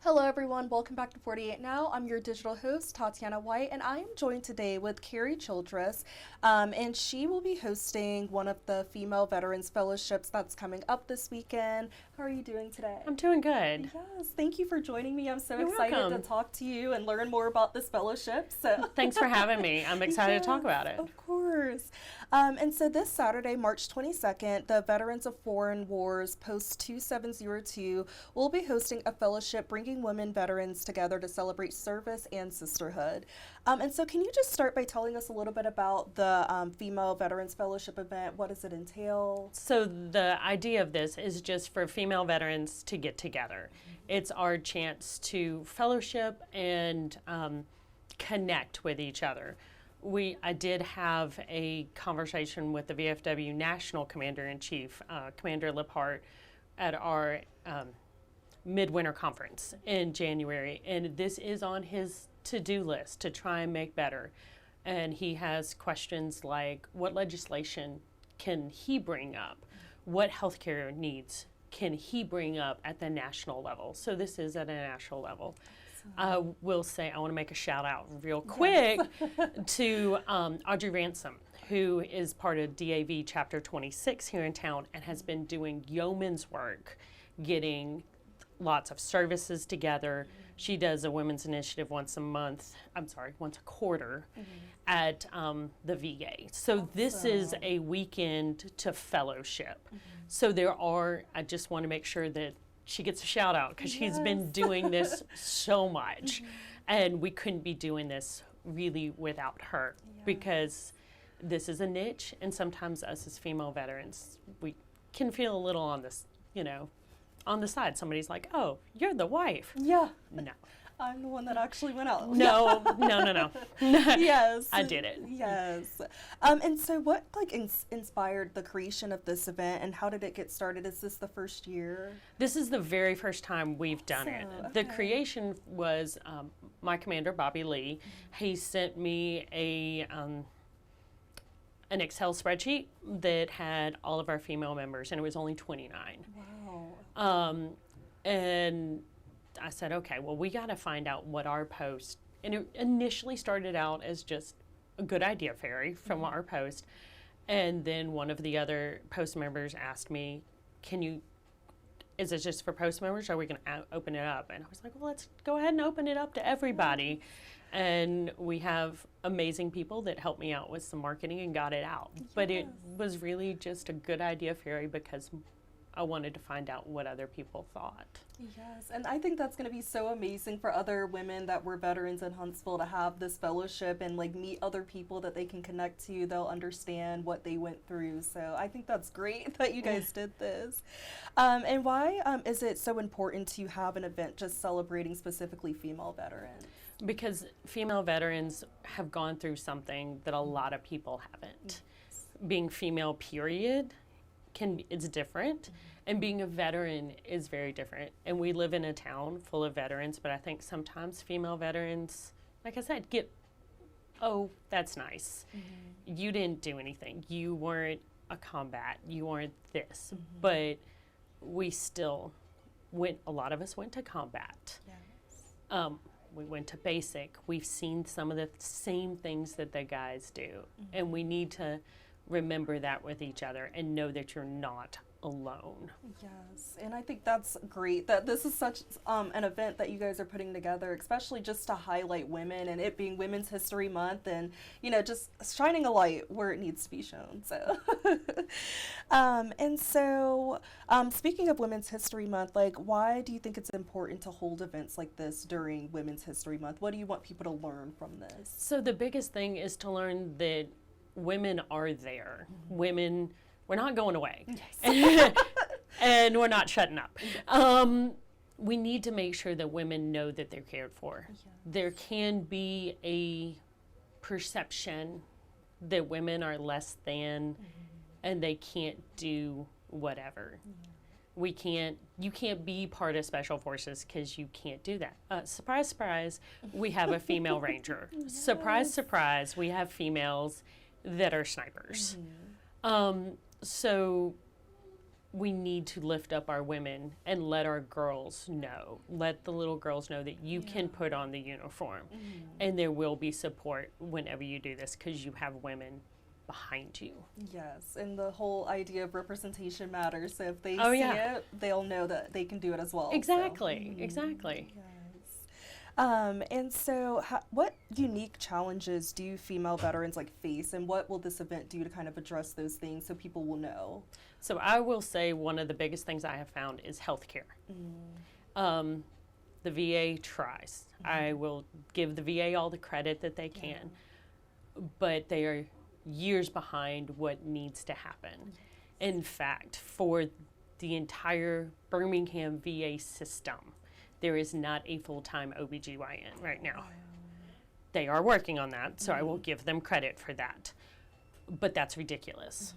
Hello everyone, welcome back to 48 Now. I'm your digital host, Tatiana White, and I am joined today with Carrie Childress, and she will be hosting one of the Female Veterans Fellowships that's coming up this weekend. How are you doing today? I'm doing good. Yes, thank you for joining me. I'm so You're excited welcome. to talk to you and learn more about this fellowship. So Thanks for having me. I'm excited to talk about it. Of course. And so this Saturday, March 22nd, the Veterans of Foreign Wars Post 2702 will be hosting a fellowship bringing women veterans together to celebrate service and sisterhood. And so can you just start by telling us a little bit about the Female Veterans Fellowship event? What does it entail? So the idea of this is just for female veterans to get together. It's our chance to fellowship and connect with each other. I did have a conversation with the VFW National Commander-in-Chief, Commander Liphart, at our midwinter conference in January, and this is on his to-do list to try and make better. And he has questions like, what legislation can he bring up? What healthcare needs can he bring up at the national level? So this is at a national level. I will say, I want to make a shout out real quick to Audrey Ransom, who is part of DAV Chapter 26 here in town and has been doing yeoman's work, getting lots of services together. She does a women's initiative once a quarter at the VA. So this is a weekend to fellowship. So I just want to make sure that she gets a shout out because she's been doing this so much. And we couldn't be doing this really without her because this is a niche, and sometimes us as female veterans, we can feel a little on this, on the side. Somebody's like, oh, you're the wife. Yeah. No. I'm the one that actually went out. No. Yes. I did it. Yes. And so what inspired the creation of this event, and how did it get started? Is this the first year? This is the very first time we've done it. The creation was my commander, Bobby Lee. He sent me an Excel spreadsheet that had all of our female members, and it was only 29. Wow. And I said, okay, well, we got to find out what our post, and it initially started out as just a good idea fairy from our post. And then one of the other post members asked me, is it just for post members? Or are we going to open it up? And I was like, well, let's go ahead and open it up to everybody. And we have amazing people that helped me out with some marketing and got it out. Yes. But it was really just a good idea fairy because I wanted to find out what other people thought. Yes, and I think that's going to be so amazing for other women that were veterans in Huntsville to have this fellowship and meet other people that they can connect to. They'll understand what they went through. So I think that's great that you guys did this. And why is it so important to have an event just celebrating specifically female veterans? Because female veterans have gone through something that a lot of people haven't. Yes. Being female, period, it's different, and being a veteran is very different. And we live in a town full of veterans, but I think sometimes female veterans, like I said, oh, that's nice. You didn't do anything. You weren't a combat. You weren't this. But we still a lot of us went to combat. Yes. We went to basic. We've seen some of the same things that the guys do, and we need to remember that with each other and know that you're not alone. Yes, and I think that's great that this is such an event that you guys are putting together, especially just to highlight women and it being Women's History Month and, just shining a light where it needs to be shown. So, and so speaking of Women's History Month, why do you think it's important to hold events like this during Women's History Month? What do you want people to learn from this? So the biggest thing is to learn that women are there. Women, we're not going away. Yes. And we're not shutting up. We need to make sure that women know that they're cared for. Yes. There can be a perception that women are less than and they can't do whatever. You can't be part of Special Forces because you can't do that. Surprise, surprise, we have a female ranger. Yes. Surprise, surprise, we have females that are snipers. So we need to lift up our women and let our girls know, let the little girls know that you can put on the uniform, and there will be support whenever you do this because you have women behind you. Yes, and the whole idea of representation matters. So if they see it, they'll know that they can do it as well. Exactly, exactly. Yes. And so what unique challenges do female veterans like face, and what will this event do to kind of address those things so people will know? So I will say one of the biggest things I have found is healthcare. The VA tries. I will give the VA all the credit that they can, but they are years behind what needs to happen. In fact, for the entire Birmingham VA system, there is not a full-time OBGYN right now. They are working on that, so I will give them credit for that. But that's ridiculous.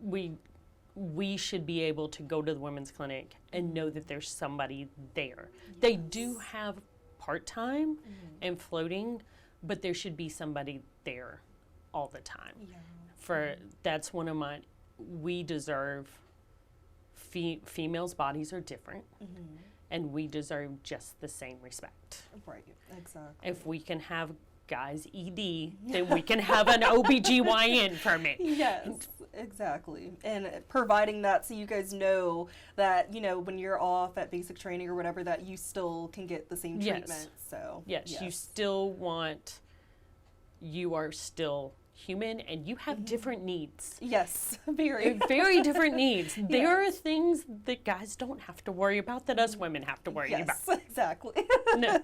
We should be able to go to the women's clinic and know that there's somebody there. They do have part-time and floating, but there should be somebody there all the time. That's one of my, we deserve, females' bodies are different, and we deserve just the same respect. Right, exactly. If we can have guys ED, then we can have an OBGYN for me. Yes, exactly. And providing that so you guys know that, you know, when you're off at basic training or whatever, that you still can get the same treatment. So yes, you still want, you are still human and you have different needs. Yes, very. Very different needs. There are things that guys don't have to worry about that us women have to worry about. Yes, exactly. No.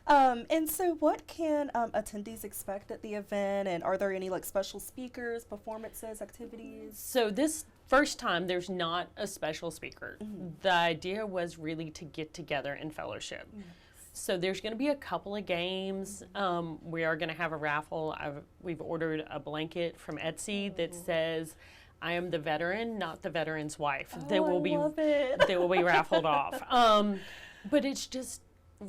And so what can attendees expect at the event, and are there any like special speakers, performances, activities? So this first time there's not a special speaker. The idea was really to get together and fellowship. So there's going to be a couple of games. We are going to have a raffle. We've ordered a blanket from Etsy that says, "I am the veteran, not the veteran's wife." I love it. They will be raffled off. But it's just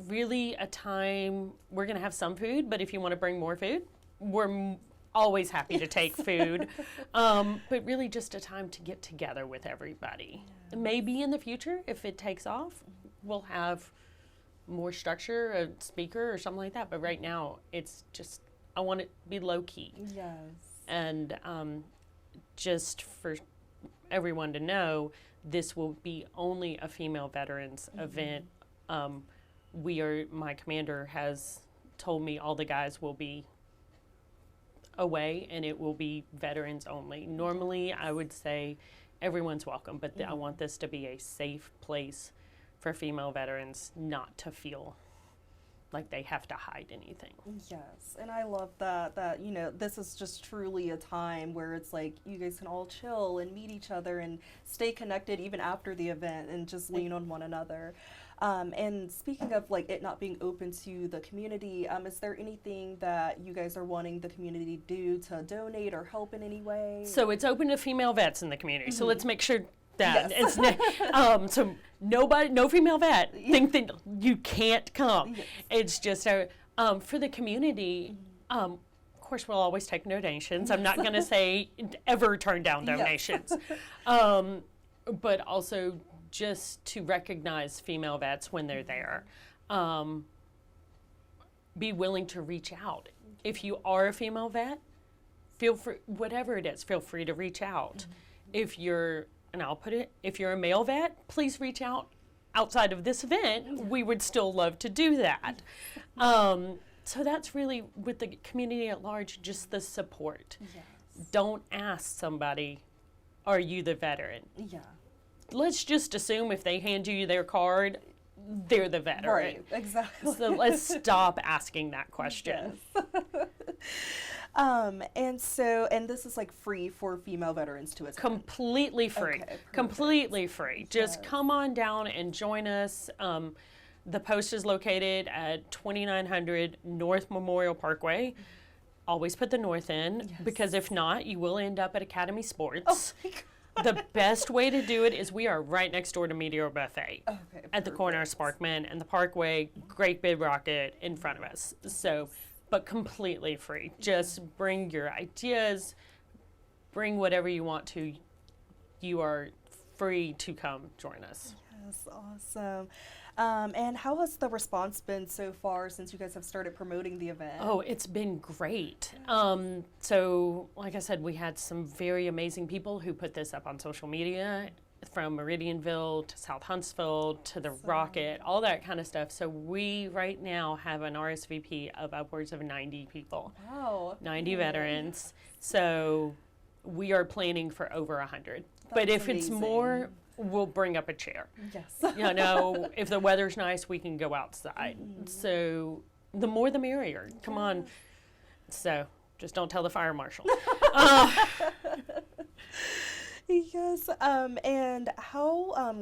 really a time. We're going to have some food, but if you want to bring more food, we're always happy to take food. But really just a time to get together with everybody. Maybe in the future, if it takes off, we'll have more structure, a speaker or something like that. But right now, it's just, I want it to be low key. Yes. And just for everyone to know, this will be only a female veterans event. My commander has told me all the guys will be away and it will be veterans only. Normally, I would say everyone's welcome, but I want this to be a safe place for female veterans not to feel like they have to hide anything. Yes, and I love that, you know, this is just truly a time where it's like you guys can all chill and meet each other and stay connected even after the event and just lean on one another. And speaking of like it not being open to the community, is there anything that you guys are wanting the community to do to donate or help in any way? So it's open to female vets in the community. So let's make sure that it's so no female vet think that you can't come. It's just for the community. Of course, we'll always take donations. I'm not going to say ever turn down donations, but also just to recognize female vets when they're there. Be willing to reach out. If you are a female vet, feel free, whatever it is, feel free to reach out. If you're if you're a male vet, please reach out outside of this event. We would still love to do that. So that's really, with the community at large, just the support. Don't ask somebody, are you the veteran? Let's just assume if they hand you their card, they're the veteran. Right, exactly. So let's stop asking that question. And this is like free for female veterans to attend. Completely free. Okay, completely free. Just come on down and join us. The post is located at 2900 North Memorial Parkway. Always put the north in, because if not, you will end up at Academy Sports. The best way to do it is we are right next door to Meteor Buffet at the corner of Sparkman and the Parkway. Great big rocket in front of us. So, but completely free. Just bring your ideas, bring whatever you want to. You are free to come join us. Yes, awesome. And how has the response been so far since you guys have started promoting the event? Oh, it's been great. So, like I said, we had some very amazing people who put this up on social media, from Meridianville to South Huntsville to the Rocket, all that kind of stuff. So we right now have an RSVP of upwards of 90 people. Wow. 90 veterans. So we are planning for over 100. But if it's more, we'll bring up a chair. Yes. You know, if the weather's nice, we can go outside. So the more the merrier. Come on. So just don't tell the fire marshal. Yes. And how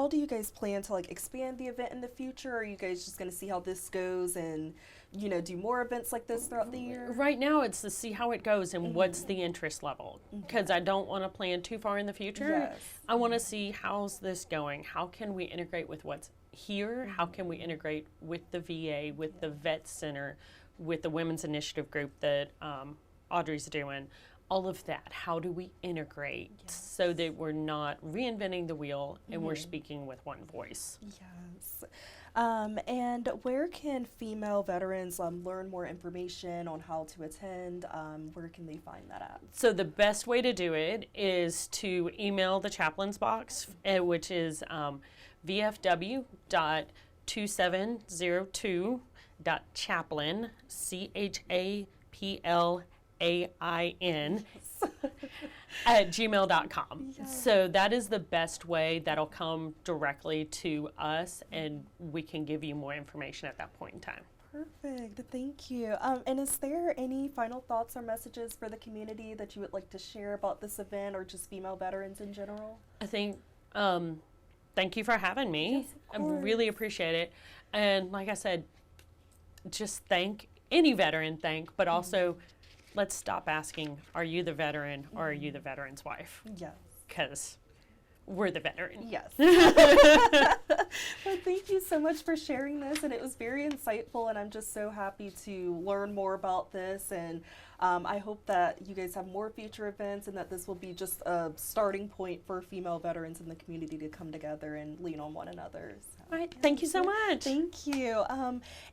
do you guys plan to expand the event in the future? Or are you guys just going to see how this goes and, do more events like this throughout the year? Right now, it's to see how it goes and what's the interest level. Because I don't want to plan too far in the future. Yes. I want to see how's this going. How can we integrate with what's here? How can we integrate with the VA, with the Vet Center, with the Women's Initiative group that Audrey's doing? All of that. How do we integrate so that we're not reinventing the wheel and we're speaking with one voice? Yes. And where can female veterans learn more information on how to attend? Where can they find that at? So the best way to do it is to email the chaplain's box, which is vfw.2702.chaplain, CHAPLAIN, at gmail.com. Yes. So that is the best way. That'll come directly to us, and we can give you more information at that point in time. Perfect. Thank you. And is there any final thoughts or messages for the community that you would like to share about this event or just female veterans in general? I think thank you for having me. Yes, I really appreciate it. And like I said, just thank any veteran, but also let's stop asking, are you the veteran or are you the veteran's wife? Yes. Because we're the veteran. Yes. Well, thank you so much for sharing this, and it was very insightful, and I'm just so happy to learn more about this, and I hope that you guys have more future events and that this will be just a starting point for female veterans in the community to come together and lean on one another. So, All right. Thank you so much. Thank you.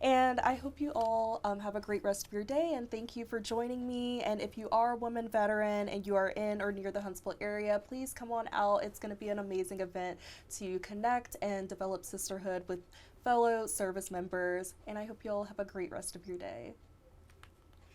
And I hope you all have a great rest of your day, and thank you for joining me. And if you are a woman veteran and you are in or near the Huntsville area, please come on out. It's going to be an amazing event to connect and develop sisterhood with fellow service members. And I hope you all have a great rest of your day.